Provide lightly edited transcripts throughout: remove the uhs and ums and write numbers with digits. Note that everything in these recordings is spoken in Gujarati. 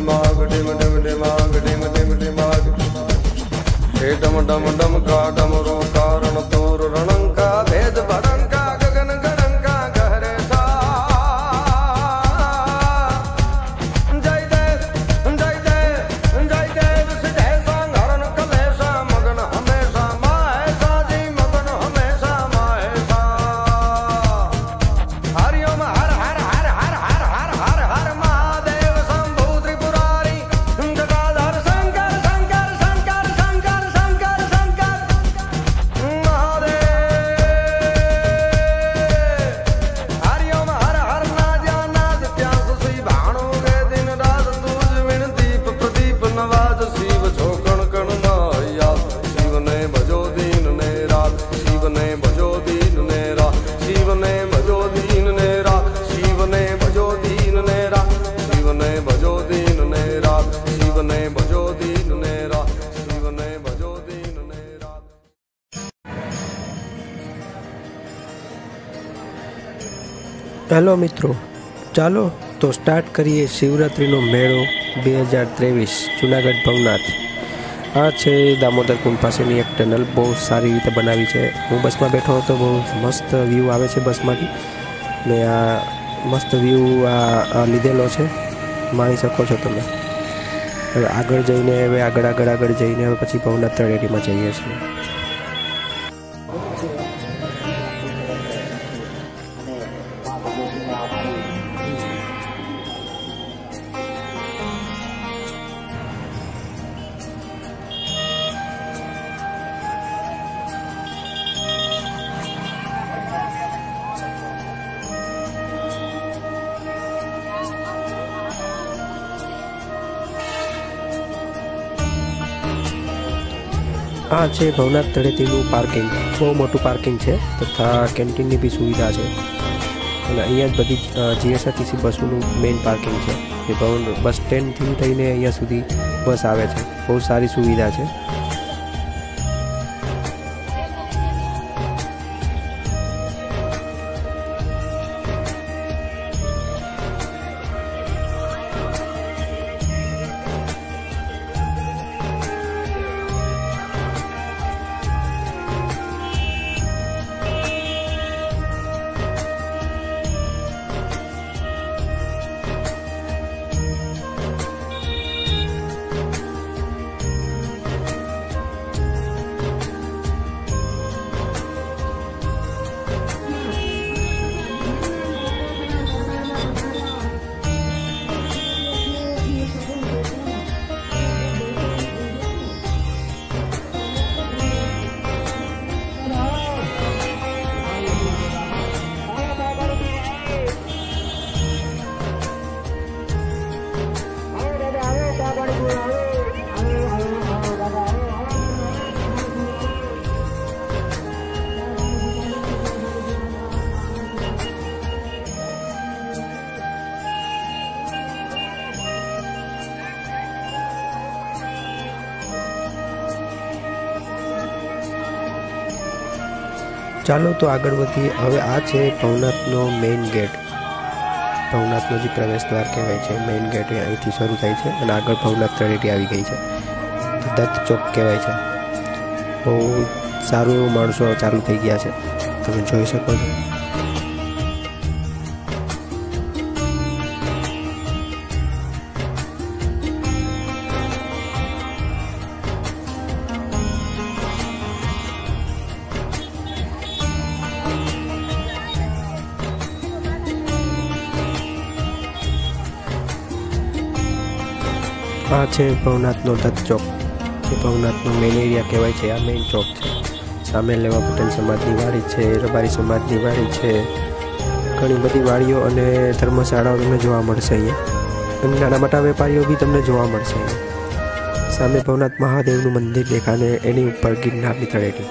डिमाग डिम डिम डिमाग डिम डिम डिमाग हे डम डम डम का डमरू कारण तोर रणंका भेद भड़ंका गगन गणंका गहरे सा जय देव सिद्धेशा हरण कलेशा मगन हमेशा माहेशा जी मगन हमेशा माहेशा हरिओम हर हर हर हर हर हर हर हर महादेव शंभु त्रिपुरारी जटाधर शंकर शंकर शंकर शंकर शंकर शंकर महादेव हरिओम हर हर नाजा नाज प्यास सी भाणो गे दिन रात तूज विण दीप प्रदीप नवाज शिव छो कण कण नाया शिव ने भजो दीन ने रात शिव ने भजो दीन ने रात शिव ने भजो दीन ने रात शिव ने भजो दीन ने रात शिव ने भजो दीन ने रात शिव ने भजो दीन ने रात शिव ने भजो दीन ने रात। हेलो मित्रों, चालो तो स्टार्ट करिए शिवरात्रिनो मेळो 2023 जूनागढ़ भवनाथ। आ छे दामोदर कुंड पासेनी एक टनल बहुत सारी रीते बनावी छे। हूँ बस में बैठो तो बहुत मस्त व्यू आवे छे बस में ने आ मस्त व्यू आ लीधेलो छे, माणी शको छो तमे। हवे आगळ जईने हवे आगळ जईने हवे पछी भवनाथ तळेटीमां जईए छीए। आ छे भवनाथ तळेटीनुं पार्किंग, बहुत मोटुं पार्किंग है तथा केन्टीननी भी सुविधा है। अहींया ज बधी जीएसआरटीसी बसोनुं मेन पार्किंग है। बस स्टेन्ड थी लईने अहींया सुधी बस आवे छे, बहुत सारी सुविधा है। चालो तो आगळ वधीए। हवे आ छे भवनाथनो मेन गेट, भवनाथनो जे प्रवेश द्वार कहेवाय छे। मेन गेट અહીંથી શરૂ થાય છે અને આગળ ભવનાથ તળેટી આવી ગઈ છે। દત્ત ચોક કહેવાય છે। બહુ સારું એવું માણસો ચાલુ થઈ ગયા છે, તમે જોઈ શકો છો। आ छे भवनाथनो दत्त चौक, जे भवनाथनो मेन एरिया कहेवाय छे। आ मेन चौक छे। सामे लेवा पटेल समाजनी वाड़ी छे, रबारी समाजनी वाड़ी छे, घणी बधी वाड़ीओ अने धर्मशाळाओ तमने जोवा मळशे। अहींया अने नाना मोटा वेपारीओ बी तमने जोवा मळशे। सामे भवनाथ महादेवनुं मंदिर देखाने एनी उपर गिरनारनी तळेटी।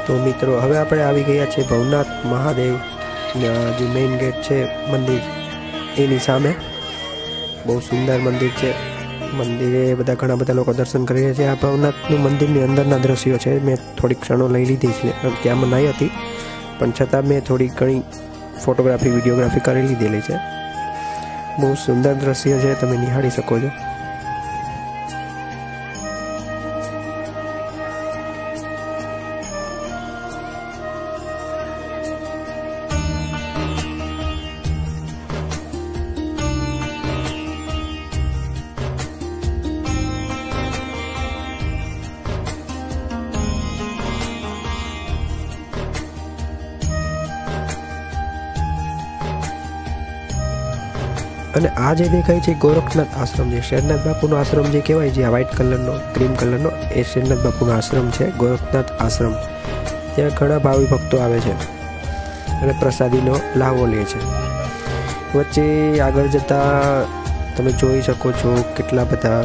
तो मित्रों हवे आपणे आवी गया छे भवनाथ महादेव જે મેઇન ગેટ છે મંદિર એની સામે બહુ સુંદર મંદિર છે. મંદિરે બધા ઘણા બધા લોકો દર્શન કરી રહ્યા છે. આ ભવનાથનું મંદિરની અંદરના દ્રશ્યો છે. મેં થોડીક ક્ષણો લઈ લીધી છે, ત્યાં નહીં હતી પણ છતાં મેં થોડી ઘણી ફોટોગ્રાફી વિડીયોગ્રાફી કરી લીધેલી છે. બહુ સુંદર દ્રશ્ય છે, તમે નિહાળી શકો છો. અને આ જે દેખાય છે ગોરખનાથ આશ્રમ છે. શેરનાથ બાપુનો આશ્રમ જે કહેવાય છે, આ વ્હાઇટ કલરનો ક્રીમ કલરનો, એ શેરનાથ બાપુનો આશ્રમ છે, ગોરખનાથ આશ્રમ. ત્યાં ઘણા ભાવિ ભક્તો આવે છે અને પ્રસાદીનો લાવો લે છે. વચ્ચે આગળ જતાં તમે જોઈ શકો છો કેટલા બધા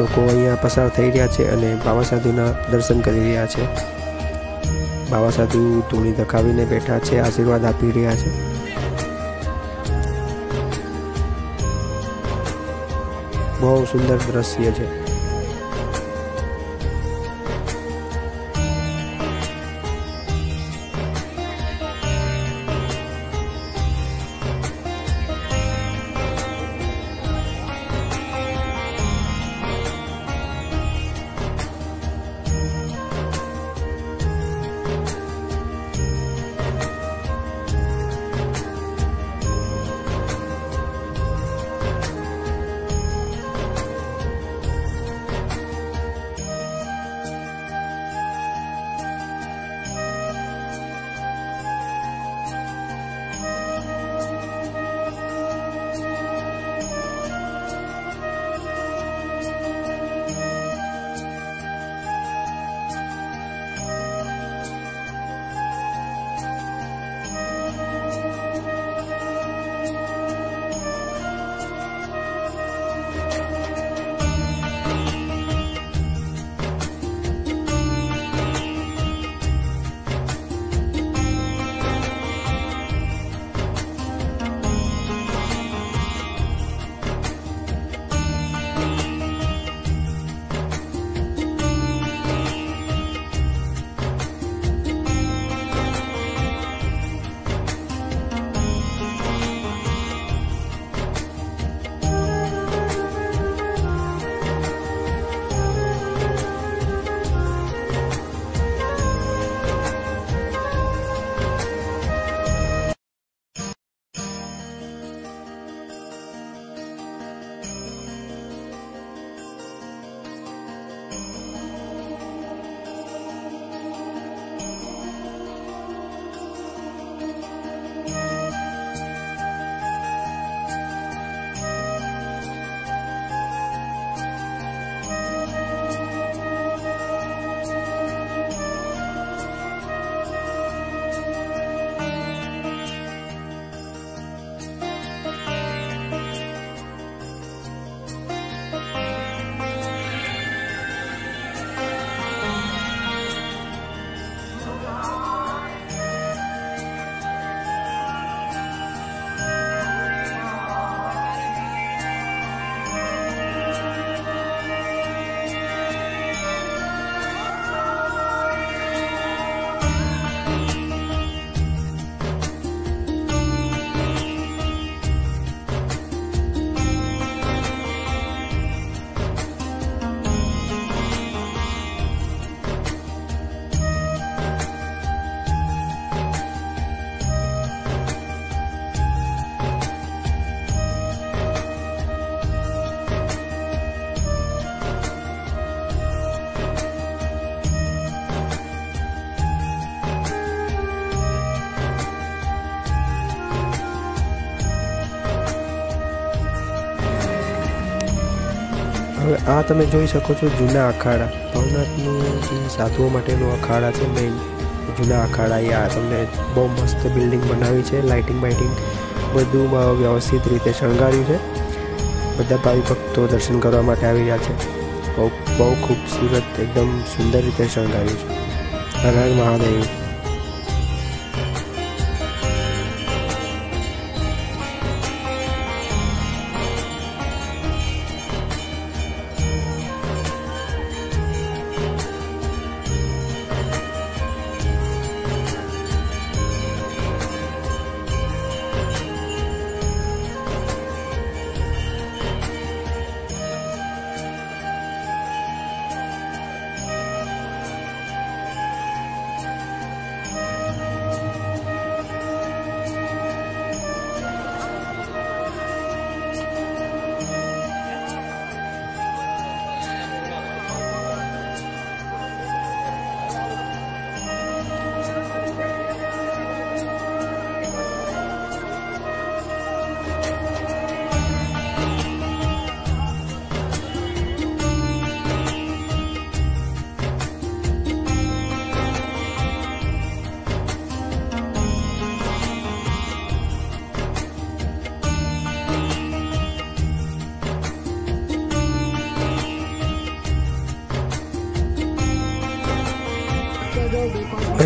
લોકો અહીંયા પસાર થઈ રહ્યા છે અને બાબા સાધુના દર્શન કરી રહ્યા છે. બાબા સાધુ ધૂણી ધકાવીને બેઠા છે, આશીર્વાદ આપી રહ્યા છે. બહુ સુંદર દ્રશ્ય છે. હવે આ તમે જોઈ શકો છો જૂના અખાડા. ભવનાથનું જે સાધુઓ માટેનો અખાડા છે મેઇન જૂના અખાડા. એ આ તમને બહુ મસ્ત બિલ્ડિંગ બનાવી છે, લાઇટિંગ બાઇટિંગ બધું વ્યવસ્થિત રીતે શણગાર્યું છે. બધા ભાવિ ભક્તો દર્શન કરવા માટે આવી રહ્યા છે. બહુ ખૂબસૂરત એકદમ સુંદર રીતે શણગાર્યું છે. હર હર મહાદેવ.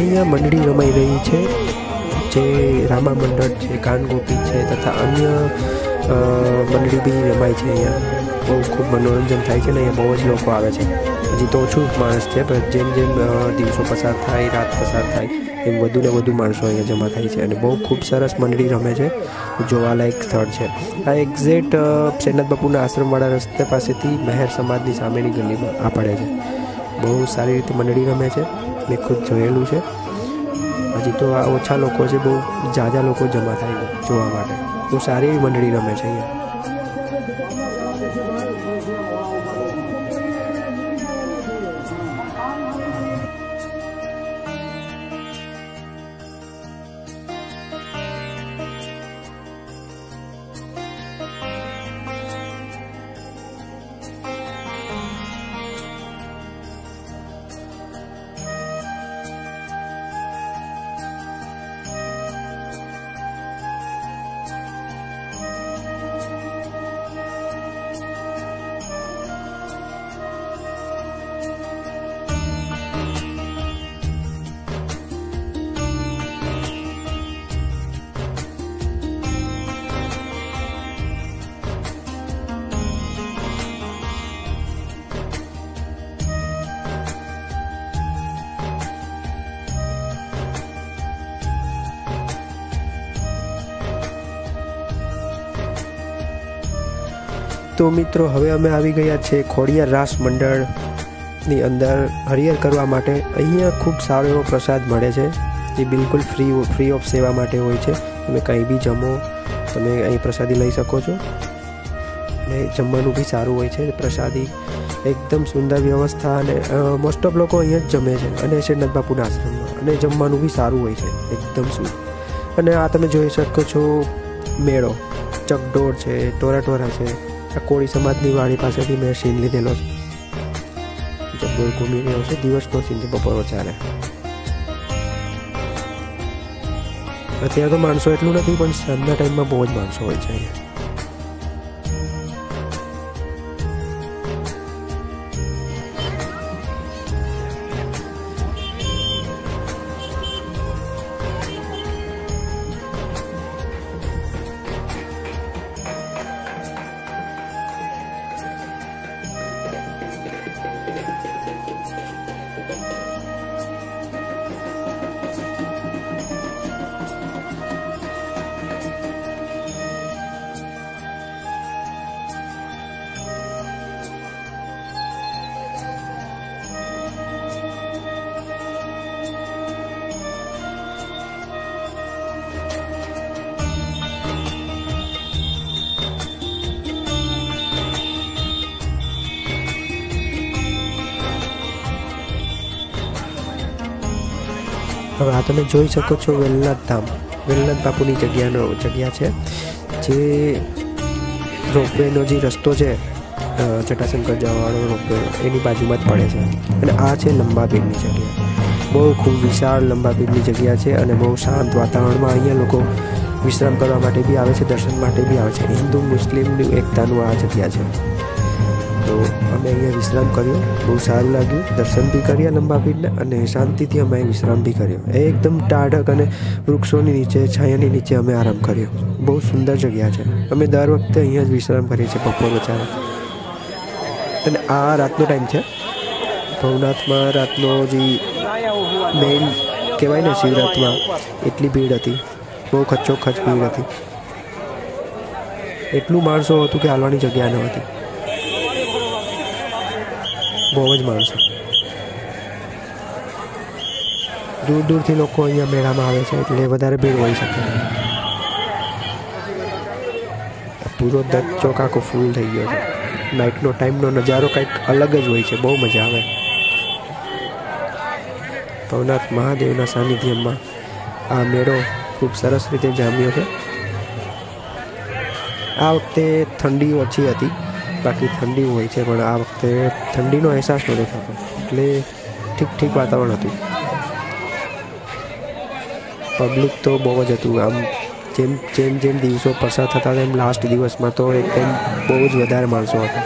અહીંયા મંડળી રમાઈ રહી છે, જે રામા મંડળ છે, કાનગોપી છે તથા અન્ય મંડળી બી રમાય છે. અહીંયા બહુ ખૂબ મનોરંજન થાય છે ને અહીંયા બહુ જ લોકો આવે છે. હજી તો ઓછું માણસ છે, પણ જેમ જેમ દિવસો પસાર થાય, રાત પસાર થાય, એમ વધુ ને વધુ માણસો અહીંયા જમા થાય છે અને બહુ ખૂબ સરસ મંડળી રમે છે. જોવાલાયક સ્થળ છે આ. એક્ઝેક્ટ શ્રીનાથ બાપુના આશ્રમવાળા રસ્તે પાસેથી મહેર સમાજની સામેની ગલીમાં આ પડે છે. બહુ સારી રીતે મંડળી રમે છે, મેં ખુદ જોયેલું છે. હજી તો આ ઓછા લોકો છે, બહુ ઝાઝા લોકો જમા થાય જોવા માટે. બહુ સારી એવી મંડળી રમે છે અહીંયા. તો મિત્રો હવે અમે આવી ગયા છે ખોડિયાર રાસ મંડળની અંદર હરિહર કરવા માટે. અહીંયા ખૂબ સારો એવો પ્રસાદ મળે છે, જે બિલકુલ ફ્રી ઓફ સેવા માટે હોય છે. તમે કંઈ બી જમો, તમે અહીં પ્રસાદી લઈ શકો છો અને જમવાનું બી સારું હોય છે. પ્રસાદી એકદમ સુંદર વ્યવસ્થા અને મોસ્ટ ઓફ લોકો અહીંયા જ જમે છે અને શ્રીનાથ બાપુના આશ્રમમાં, અને જમવાનું બી સારું હોય છે એકદમ શુદ્ધ. અને આ તમે જોઈ શકો છો મેળો, ચકડોળ છે, ટોરા છે. આ કોળી સમાજની વાડી પાસેથી મેં સીન લીધેલો છે. ચકડોળ ઘૂમી રહ્યો છે, દિવસનો સીન છે, બપોરો ચાલે. અત્યારે તો માણસો એટલું નથી, પણ સાંજના ટાઈમમાં બહુ જ માણસો હોય છે અહીંયા. હવે આ તમે જોઈ શકો છો વેલનાથ ધામ, વેલનાથ બાપુની જગ્યા છે, જે રોપવેનો જે રસ્તો છે જટાશંકર જવાવાળો રોપવે, એની બાજુમાં જ પડે છે. અને આ છે લંબાબીરની જગ્યા. બહુ ખૂબ વિશાળ લંબાબીરની જગ્યા છે અને બહુ શાંત વાતાવરણમાં અહીંયા લોકો વિશ્રામ કરવા માટે બી આવે છે, દર્શન માટે બી આવે છે. હિન્દુ મુસ્લિમની એકતાનું આ જગ્યા છે. તો અમે અહીંયા વિશ્રામ કર્યો, બહુ સારું લાગ્યું. દર્શન બી કર્યા લંબાબીરના અને શાંતિથી અમે વિશ્રામ બી કર્યો. એકદમ ટાઢક અને વૃક્ષોની નીચે, છાયાની નીચે અમે આરામ કર્યો. બહુ સુંદર જગ્યા છે. અમે દર વખતે અહીંયા જ વિશ્રામ કરીએ છીએ બપોર ચાલે. અને આ રાતનો ટાઈમ છે. ભવનાથમાં રાતનો જે મેઇન કહેવાય ને શિવરાત્રિમાં, એટલી ભીડ હતી, બહુ ખચોખચ ભીડ હતી. એટલું માણસો હતું કે હાલવાની જગ્યા ન હતી, બહુ જ માણસો. દૂર દૂરથી લોકો અહીંયા મેળામાં આવે છે, એટલે વધારે ભીડ હોઈ શકે. પૂરો દત્ત ચોક આખો ફૂલ થઈ ગયો છે. નાઇટનો ટાઈમનો નજારો કંઈક અલગ જ હોય છે, બહુ મજા આવે. ભવનાથ મહાદેવના સાનિધ્યમાં આ મેળો ખૂબ સરસ રીતે જામ્યો છે. આ વખતે ઠંડી ઓછી હતી, બાકી ઠંડી હોય છે, પણ આ વખતે ઠંડીનો અહેસાસ નહોતો થતો, એટલે ઠીક વાતાવરણ હતું. પબ્લિક તો બહુ જ હતું. આમ જેમ દિવસો પસાર થતા તેમ લાસ્ટ દિવસમાં તો એકદમ બહુ જ વધારે માણસો હતા.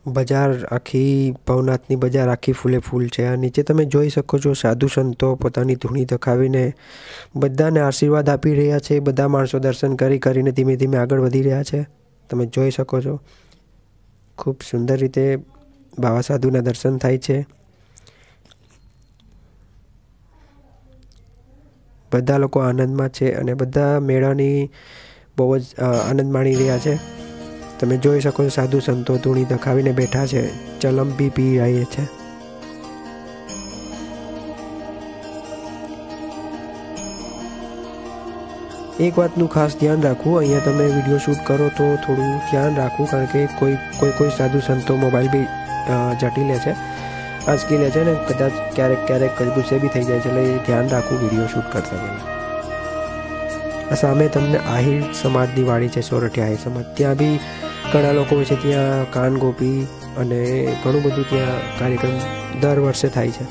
બજાર આખી ભવનાથની બજાર આખી ફૂલે ફૂલ છે। આ નીચે તમે જોઈ શકો છો સાધુ સંતો પોતાની ધૂણી ધખાવીને બધાને આશીર્વાદ આપી રહ્યા છે। બધા માણસો દર્શન કરીને ધીમે ધીમે આગળ વધી રહ્યા છે। તમે જોઈ શકો છો ખૂબ સુંદર રીતે બાવા સાધુના દર્શન થાય છે। બધા લોકો આનંદમાં છે અને બધા મેળાની બહુ જ આનંદ માણી રહ્યા છે। તમે જોઈ શકો છો સાધુ સંતો ધૂણી ધખાવીને બેઠા છે, ચલમ બી પી રહ્યા છે। એક વાતનું ખાસ ધ્યાન રાખવું, અહીંયા તમે વિડીયો શૂટ કરો તો થોડું ધ્યાન રાખવું, કારણ કે કોઈ સાધુ સંતો મોબાઈલ બી ઝાંટી લે છે, આંચકી લે છે ને કદાચ ક્યારેક ગુસ્સે બી થઈ જાય છે, એટલે ધ્યાન રાખવું વિડીયો શૂટ કરતા પહેલાં। આ સામે તમને આહિર સમાજની વાડી છે, સોરઠિયા આહિર સમાજ, ત્યાં બી ઘણા લોકો હોય છે। ત્યાં કાન ગોપી અને ઘણું બધું ત્યાં કાર્યક્રમ દર વર્ષે થાય છે।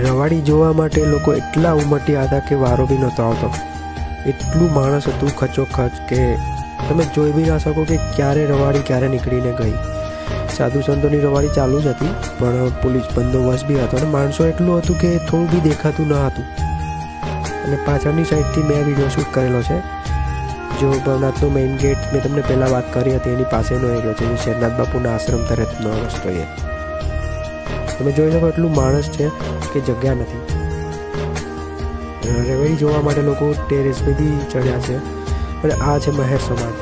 રવાડી જોવા માટે લોકો એટલા ઉમટ્યા હતા કે વારો બી નહોતો આવતો। એટલું માણસ હતું ખચોખચ કે તમે જોઈ બી ના શકો કે ક્યારે રવાડી ક્યારે નીકળીને ગઈ। સાધુ સંતોની રવાડી ચાલુ જ હતી, પણ પોલીસ બંદોબસ્ત બી હતો અને માણસો એટલું હતું કે થોડું બી દેખાતું ન હતું। અને પાછળની સાઈડથી મેં વિડીયો શૂટ કરેલો છે। જો ભવનાથનો મેઇન ગેટ મેં તમને પહેલાં વાત કરી હતી એની પાસેનો એરિયો છે, જે શેરનાથ બાપુના આશ્રમ તરફનો રસ્તો એ। તમે જોઈ શકો એટલું માણસ છે કે જગ્યા નથી। રવેડી જોવા માટે લોકો ટેરેસ પર બી ચડ્યા છે। અને આ છે મહેર સમાજ।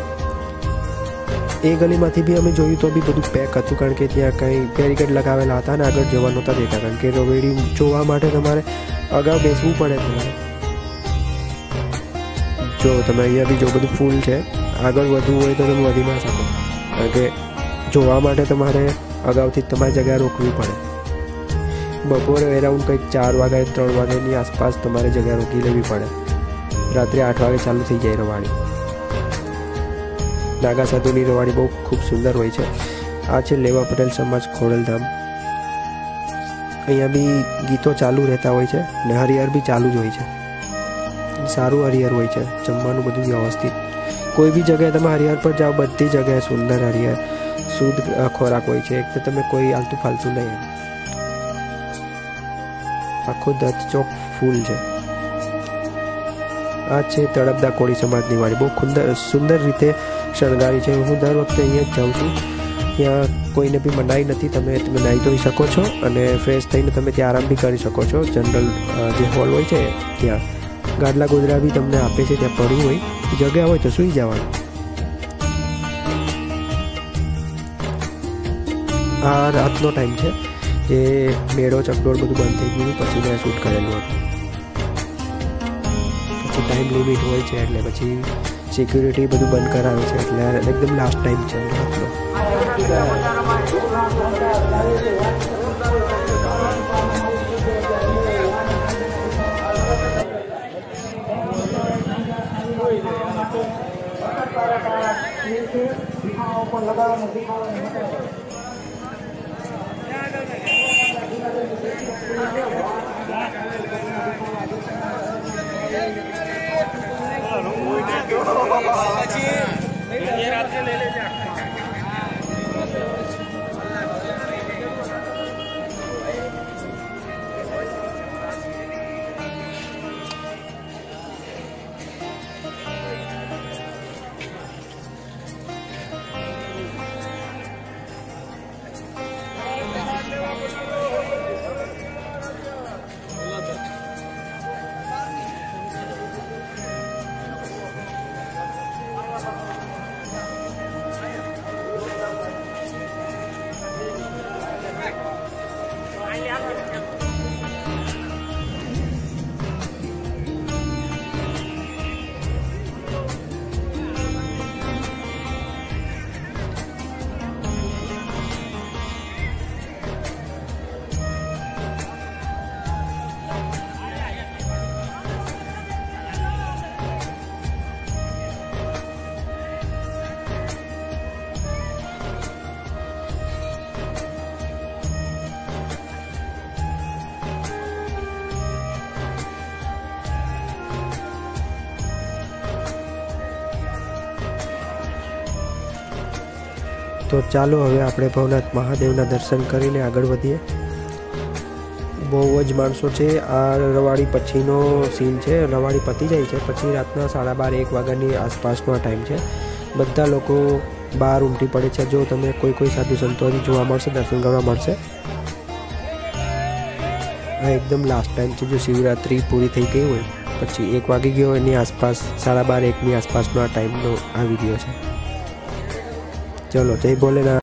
એ ગલીમાંથી બી અમે જોયું તો બી બધું પેક હતું, કારણ કે ત્યાં કંઈ બેરિકેડ લગાવેલા હતા અને આગળ જવા નહોતા દેતા, કારણ કે રવેડી જોવા માટે તમારે અગાઉ બેસવું પડે તમારે। જો તમે અહીંયા બી જો બધું ફૂલ છે, આગળ વધવું હોય તો તમે વધી ના શકો, કારણ કે જોવા માટે તમારે અગાઉથી જ તમારી જગ્યા રોકવી પડે। બપોરે અરાઉન્ડ કંઈક 4 વાગે 3 વાગ્યાની આસપાસ તમારે જગ્યા રોકી લેવી પડે। રાત્રે 8 વાગે ચાલુ થઈ જાય રવાડી। નાગા સાધુની રવાડી બહુ ખૂબ સુંદર હોય છે। આ છે લેવા પટેલ સમાજ ખોડલધામ। અહીંયા બી ગીતો ચાલુ રહેતા હોય છે ને હરિહર બી ચાલુ જ હોય છે। સારું હરિહર હોય છે, જમવાનું બધું વ્યવસ્થિત। કોઈ બી જગ્યાએ તમે હરિહર પર જાઓ, બધી જગ્યાએ સુંદર હરિહર શુદ્ધ ખોરાક હોય છે। એક તો તમે કોઈ આલતું ફાલતું નહીં। આખો દત્ત ચોક ફૂલ છે। આ છે તળપદા કોળી સમાજની વાડી, બહુ સુંદર રીતે શણગારી છે। હું દર વખતે અહીંયા જ જાઉં છું। ત્યાં કોઈને બી મનાઈ નથી, તમે નાહી ધોઈ શકો છો અને ફ્રેશ થઈને તમે ત્યાં આરામ બી કરી શકો છો। જનરલ જે હોલ હોય છે ત્યાં ગાદલા ગોદરા બી તમને આપે છે, ત્યાં પડવું હોય જગ્યા હોય તો સૂઈ જવાનું। આ રાતનો ટાઈમ છે, જે મેળો ચકડોળ બધું બંધ થઈ ગયું પછી મેં શૂટ કરેલું હતું। પછી ટાઈમ લિમિટ હોય છે એટલે પછી સિક્યુરિટી બધું બંધ કરાવે છે, એટલે એકદમ લાસ્ટ ટાઈમ છે રાતનો। તો ચાલો હવે આપણે ભવનાથ મહાદેવના દર્શન કરીને આગળ વધીએ। બહુ જ માણસો છે। આ રવાડી પછીનો સીન છે। રવાડી પતી જાય છે પછી રાતના 12:30-1 વાગ્યાની આસપાસનો આ ટાઈમ છે। બધા લોકો બહાર ઉમટી પડે છે। જો તમે કોઈ સાધુ સંતો જોવા મળશે, દર્શન કરવા મળશે। આ એકદમ લાસ્ટ ટાઈમ છે। જો શિવરાત્રિ પૂરી થઈ ગઈ હોય પછી 1 વાગી ગયો એની આસપાસ, 12:30-1ની આસપાસનો આ ટાઈમનો આ વિડીયો છે। ચલો, જય ભોલેનાથ।